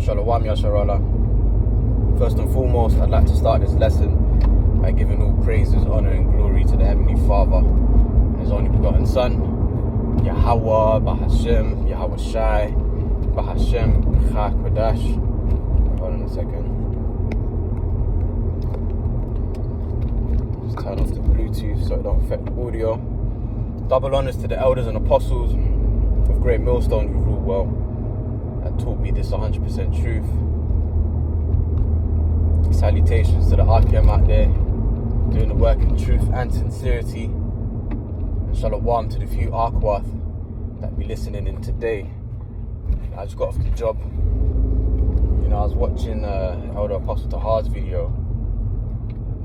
Shalom Yasharallah. First and foremost, I'd like to start this lesson by giving all praises, honor and glory to the Heavenly Father and His only begotten Son, Yahweh, Bahashem, Yahweh Shai, Bahashem, Kodash. Hold on a second. Just turn off the Bluetooth so it don't affect the audio. Double honors to the elders and apostles of Great Millstone who rule well and taught me this 100% truth. Salutations to the Akim out there doing the work in truth and sincerity. And shalom to the few Akwath that be listening in today. I just got off the job. I was watching Elder Apostle Tahar's video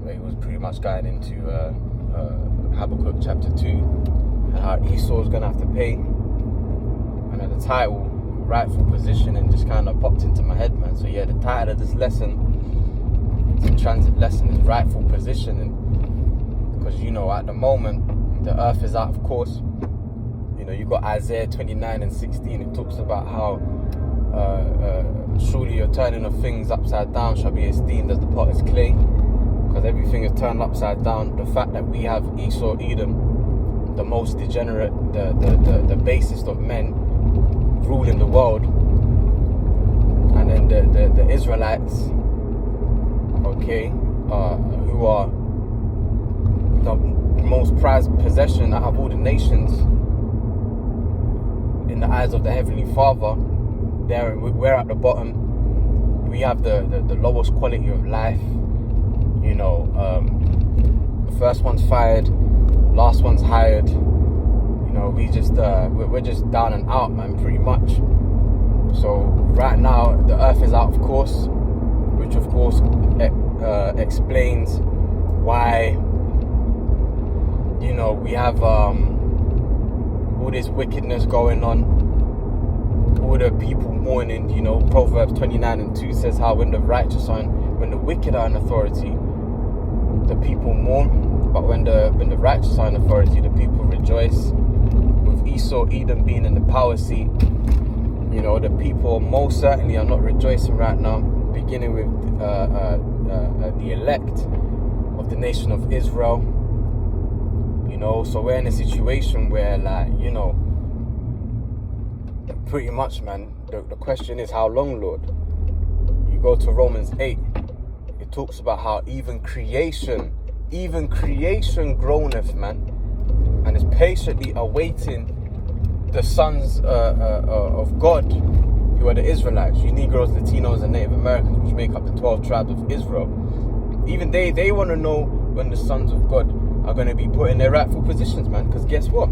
where he was pretty much going into Habakkuk chapter 2 and how Esau's going to have to pay. And at the title, Rightful Positioning, just kind of popped into my head, man. So yeah, the title of this lesson, it's a transit lesson, is Rightful Positioning. Because, at the moment, the earth is out of course. You got Isaiah 29 and 16. It talks about how surely your turning of things upside down shall be esteemed as the potter's clay, because everything is turned upside down. The fact that we have Esau, Edom, the most degenerate, the basest of men, ruling the world, and then the Israelites, who are the most prized possession out of all the nations in the eyes of the Heavenly Father. We're at the bottom. We have the lowest quality of life. The first one's fired, last one's hired. We're just down and out, man, pretty much. So right now the earth is out of course, which of course explains why we have all this wickedness going on, all the people mourning. Proverbs 29 and 2 says how when the wicked are in authority, the people mourn, but when the righteous are in authority, the people rejoice. With Esau, Edom being in the power seat, the people most certainly are not rejoicing right now, beginning with the elect of the nation of Israel. So we're in a situation where, pretty much, man, the question is, how long, Lord? You go to Romans 8, it talks about how even creation groaneth, man, and is patiently awaiting the sons of God, who are the Israelites, you Negroes, Latinos, and Native Americans, which make up the 12 tribes of Israel. Even they want to know when the sons of God are going to be put in their rightful positions, man. Because guess what?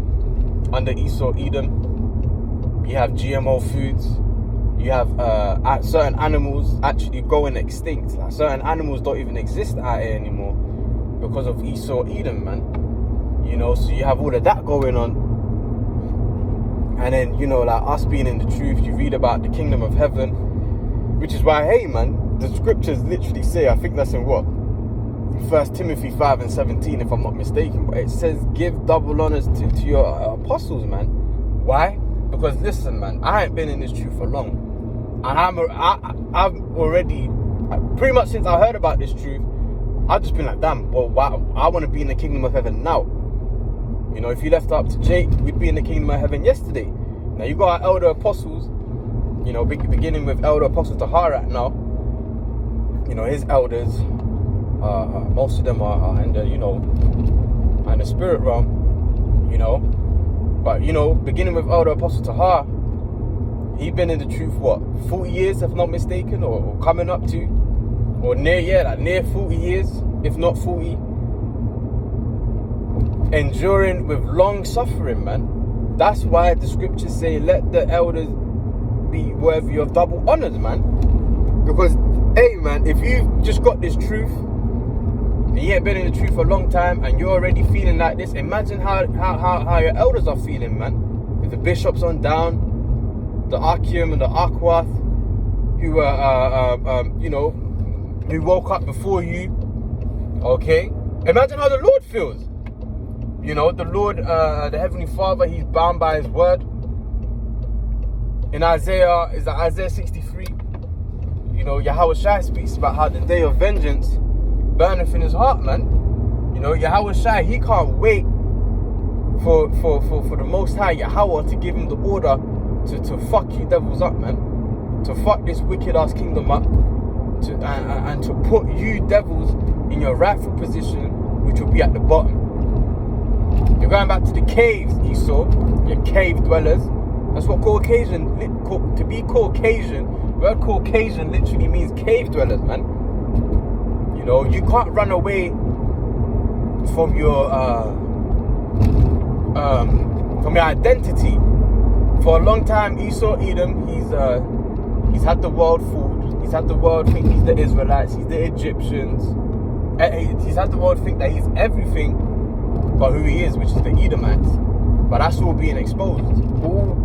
Under Esau, Edom, you have GMO foods. You have certain animals actually going extinct. Like certain animals don't even exist out here anymore because of Esau, Edom, man. So you have all of that going on. And then, like us being in the truth, you read about the kingdom of heaven, which is why, hey, man, the scriptures literally say, I think that's in what? 1 Timothy 5 and 17, if I'm not mistaken, but it says give double honors to your apostles, man. Why? Because listen, man, I ain't been in this truth for long, and I've already, pretty much since I heard about this truth, I've just been like, damn, well, wow, I want to be in the kingdom of heaven now. If you left it up to Jake, we'd be in the kingdom of heaven yesterday. Now you got our elder apostles, beginning with Elder Apostle Tahar right now. His elders, most of them are in the, in the spirit realm, But, beginning with Elder Apostle Tahar, he's been in the truth, 40 years, if not mistaken, or coming up to, or near 40 years, if not 40. Enduring with long suffering, man. That's why the scriptures say, let the elders be worthy of double honors, man. Because, hey, man, if you've just got this truth, and you ain't been in the truth for a long time, and you're already feeling like this, imagine how your elders are feeling, man. With the bishops on down, the Akim and the Akwath, who who woke up before you. Okay, imagine how the Lord feels. The Lord, the Heavenly Father, He's bound by His word. In Isaiah 63, you know, Yahweh Shai speaks about how the day of vengeance burneth in his heart, man. You know, Yahweh Shai, he can't wait for the Most High Yahweh to give him the order to fuck you devils up, man. To fuck this wicked ass kingdom up, and to put you devils in your rightful position, which will be at the bottom. You're going back to the caves, Esau, your cave dwellers. That's what Caucasian, to be Caucasian, the word Caucasian literally means cave dwellers, man. You know, you can't run away from your identity. For a long time, Esau Edom, he's had the world fooled. He's had the world think he's the Israelites, he's the Egyptians. He's had the world think that he's everything but who he is, which is the Edomites. But that's all being exposed. All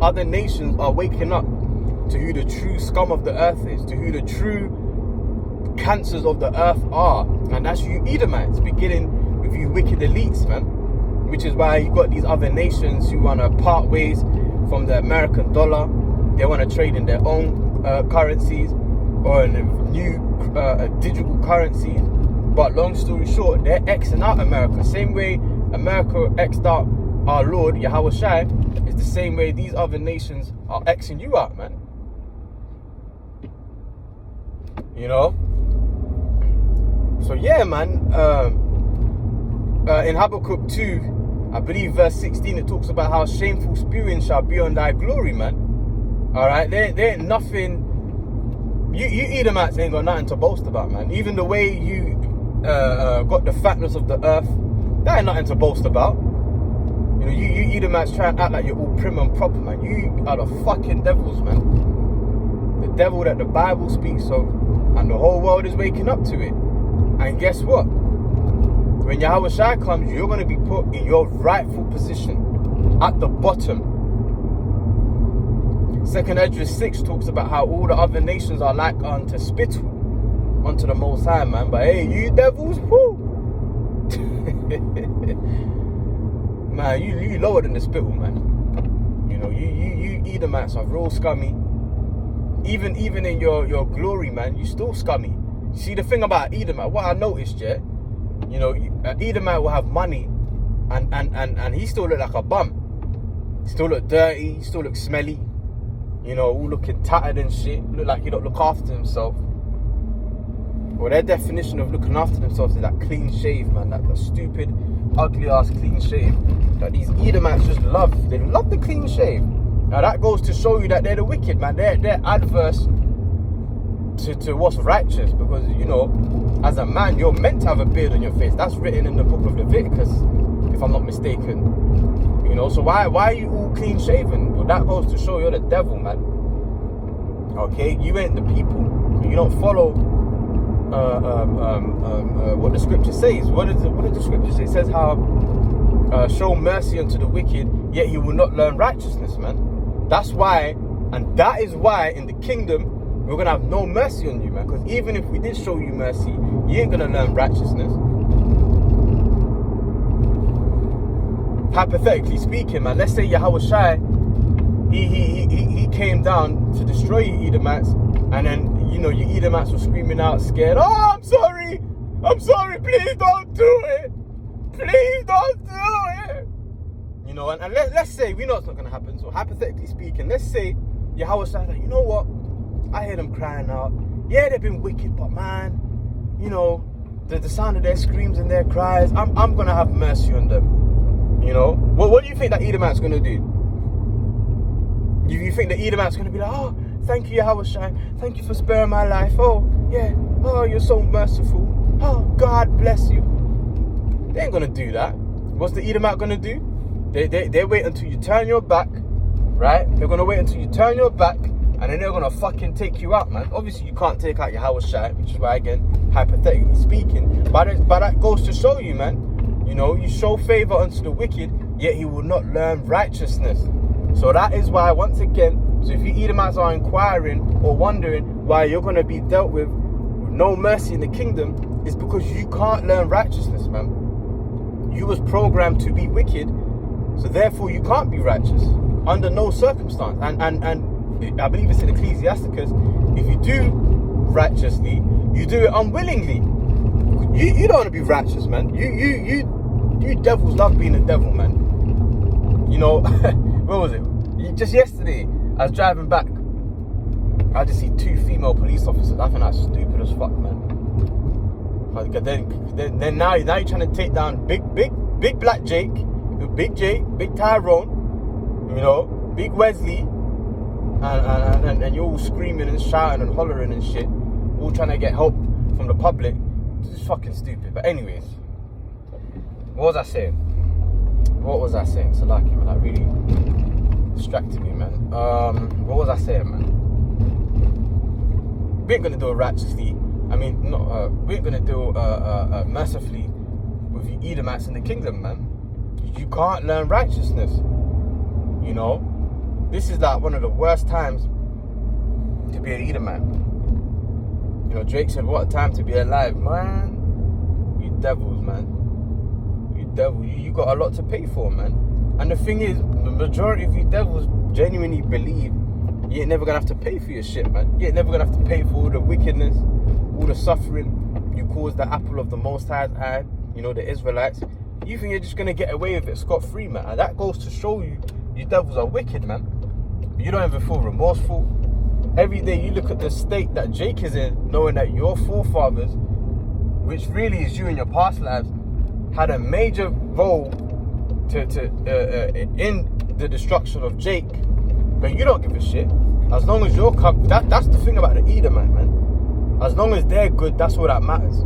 other nations are waking up to who the true scum of the earth is, to who the true cancers of the earth are. And that's you Edomites, beginning with you wicked elites, man. Which is why you've got these other nations who want to part ways from the American dollar. They want to trade in their own currencies or in new digital currencies. But long story short, they're Xing out America. Same way America X'd out our Lord, Yahweh Shai, is the same way these other nations are Xing you out, man. You know? So yeah, man. In Habakkuk 2, I believe verse 16, it talks about how shameful spewing shall be on thy glory, man. Alright, there ain't nothing. You Edomites ain't got nothing to boast about, man. Even the way you got the fatness of the earth, that ain't nothing to boast about. You know, you Edomites try and act like you're all prim and proper, man. You are the fucking devils, man. The devil that the Bible speaks of, and the whole world is waking up to it. And guess what? When Yahweh Shai comes, you're going to be put in your rightful position at the bottom. 2nd Esdras 6 talks about how all the other nations are like unto spittle unto the Most High, man. But hey, you devils, whoo! Man, you lower than the spittle, man. You know, you Edomites are real scummy. Even in your glory, man, you still scummy. See, the thing about Edomite, what I noticed, yeah, you know, Edomite will have money, and he still look like a bum. He still look dirty, he still look smelly. You know, all looking tattered and shit. Look like he don't look after himself. Well, their definition of looking after themselves is that clean shave, man. That stupid, ugly ass clean shave that these Edomites just love. They love the clean shave. Now that goes to show you that they're the wicked, man. They're adverse to what's righteous, because, you know, as a man, you're meant to have a beard on your face. That's written in the book of Leviticus, if I'm not mistaken. You know, so why are you all clean shaven? Well, that goes to show you're the devil, man. Okay, you ain't the people. You don't follow what the scripture says. What does the scripture say? It says how show mercy unto the wicked, yet he will not learn righteousness, man. That's why, and that is why in the kingdom we're gonna have no mercy on you, man. Because even if we did show you mercy, you ain't gonna learn righteousness. Hypothetically speaking, man, let's say Yahweh Shai, he came down to destroy you Edomites, and then, you know, you Edomites were screaming out scared, oh, I'm sorry, please don't do it, please don't do it. You know, and let's say, we know it's not going to happen, so hypothetically speaking, let's say Yahweh Shai's like, you know what, I hear them crying out, yeah, they've been wicked, but man, you know, the sound of their screams and their cries, I'm going to have mercy on them. You know, what do you think that Edomite's going to do? You think the Edomite's going to be like, oh, thank you, Yahweh Shai, thank you for sparing my life, oh, yeah, oh, you're so merciful, oh, God bless you. They ain't going to do that. What's the Edomite going to do? They wait until you turn your back, right? They're going to wait until you turn your back, and then they're going to fucking take you out, man. Obviously, you can't take out Yahweh Shai, which is why, again, hypothetically speaking, but that goes to show you, man. You know, you show favor unto the wicked, yet he will not learn righteousness. So that is why, once again, so if you Edomites are inquiring or wondering why you're going to be dealt with no mercy in the kingdom, it's because you can't learn righteousness, man. You was programmed to be wicked, so therefore you can't be righteous under no circumstance. And I believe it's in Ecclesiasticus, if you do righteously, you do it unwillingly. You don't want to be righteous, man. You devils love being a devil, man. You know, where was it? Just yesterday, I was driving back. I just see 2 female police officers. I think that's stupid as fuck, man. Then now you're trying to take down big Black Jake, Big Jake, Big Tyrone, you know, Big Wesley, and you're all screaming and shouting and hollering and shit, all trying to get help from the public. This is fucking stupid. But anyways, what was I saying? So like, man, that really distracted me, man. What was I saying, man? We ain't gonna do it righteously. I mean, we ain't gonna do mercifully with the Edomites in the kingdom, man. You can't learn righteousness. You know, this is like one of the worst times to be an Edomite. You know, Drake said, "What a time to be alive, man." You devils, man. You devils. You got a lot to pay for, man. And the thing is, the majority of you devils genuinely believe you ain't never gonna have to pay for your shit, man. You ain't never gonna have to pay for all the wickedness, all the suffering you caused the apple of the Most High's eye, you know, the Israelites. You think you're just gonna get away with it scot-free, man. And that goes to show you devils are wicked, man. You don't even feel remorseful. Every day you look at the state that Jake is in, knowing that your forefathers, which really is you in your past lives, had a major role in the destruction of Jake, but you don't give a shit. As long as you're that's the thing about the Edomite, man. As long as they're good, that's all that matters.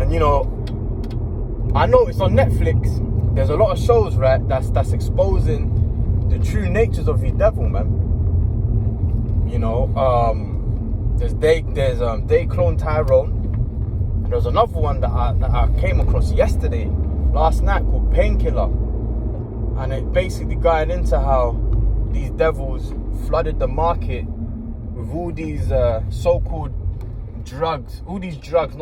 And you know, I know it's on Netflix. There's a lot of shows, right, that's exposing the true natures of the devil, man. You know, there's Clone Tyrone. And there's another one that I came across last night, called Painkiller. And it basically going into how these devils flooded the market with all these so-called drugs. All these drugs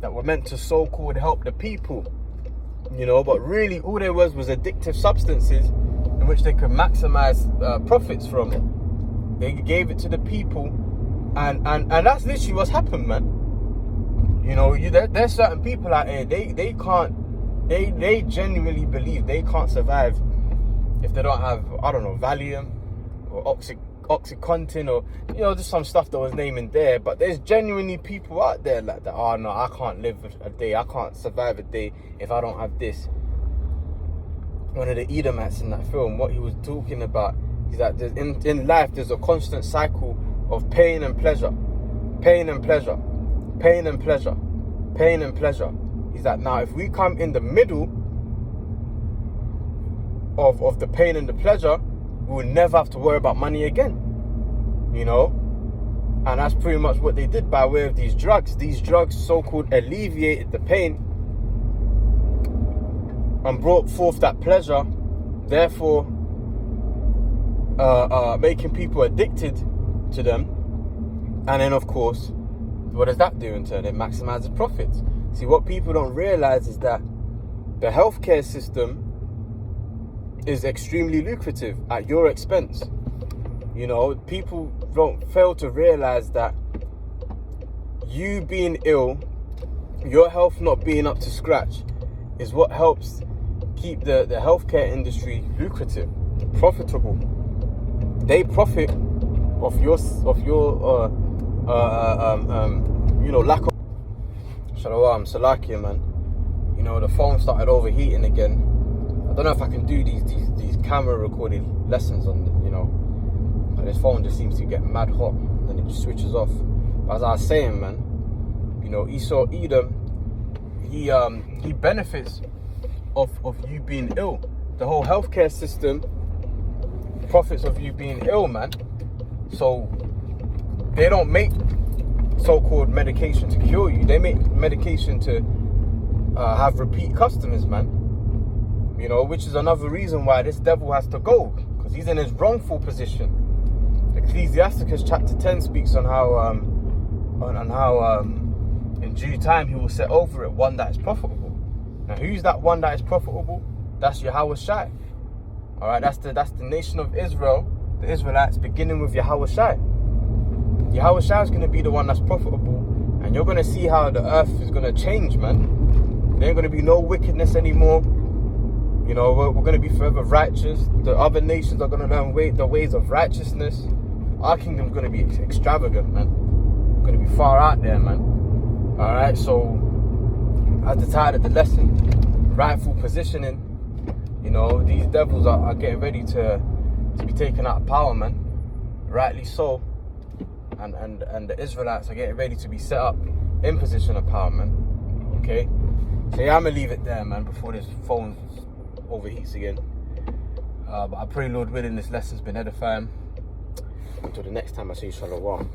that were meant to so-called help the people. You know, but really all there was addictive substances in which they could maximize profits from it. They gave it to the people, and that's literally what's happened, man. You know, there's certain people out here, they genuinely believe they can't survive if they don't have, I don't know, Valium or Oxycontin, or, you know, just some stuff that was naming there. But there's genuinely people out there like that. Oh no, I can't live a day, I can't survive a day if I don't have this. One of the Edomites in that film, what he was talking about is that in life there's a constant cycle of pain and pleasure. He's like, now if we come in the middle of the pain and the pleasure, we will never have to worry about money again. You know? And that's pretty much what they did by way of these drugs. These drugs so-called alleviated the pain and brought forth that pleasure, therefore making people addicted to them. And then, of course, what does that do in turn? It maximizes profits. See, what people don't realize is that the healthcare system is extremely lucrative at your expense. You know, people don't fail to realize that you being ill, your health not being up to scratch, is what helps keep the healthcare industry lucrative, profitable. They profit of your you know, lack of. Shalom, Salakia, man. You know, the phone started overheating again. I don't know if I can do these camera recorded lessons on, you know, but this phone just seems to get mad hot, and then it just switches off. But as I was saying, man, you know, Esau Edom, he benefits of you being ill. The whole healthcare system profits of you being ill, man. So they don't make so-called medication to cure you. They make medication to have repeat customers, man. You know, which is another reason why this devil has to go, because he's in his wrongful position. Ecclesiasticus chapter 10 speaks on how in due time he will set over it one that is profitable. Now, who's that one that is profitable? That's Yahweh Shai. All right, that's the nation of Israel the Israelites, beginning with Yahweh Shai. Yahweh Shai is going to be the one that's profitable, and you're going to see how the earth is going to change, man. There ain't going to be no wickedness anymore. You know, we're going to be forever righteous. The other nations are going to learn the ways of righteousness. Our kingdom's going to be extravagant, man. We're going to be far out there, man. All right, so as the title of the lesson, rightful positioning. You know, these devils are getting ready to be taken out of power, man. Rightly so. And the Israelites are getting ready to be set up in position of power, man. Okay? So yeah, I'm going to leave it there, man, before this phone overheats again. But I pray, Lord willing, this lesson's been edifying. Until the next time I see you, shalom.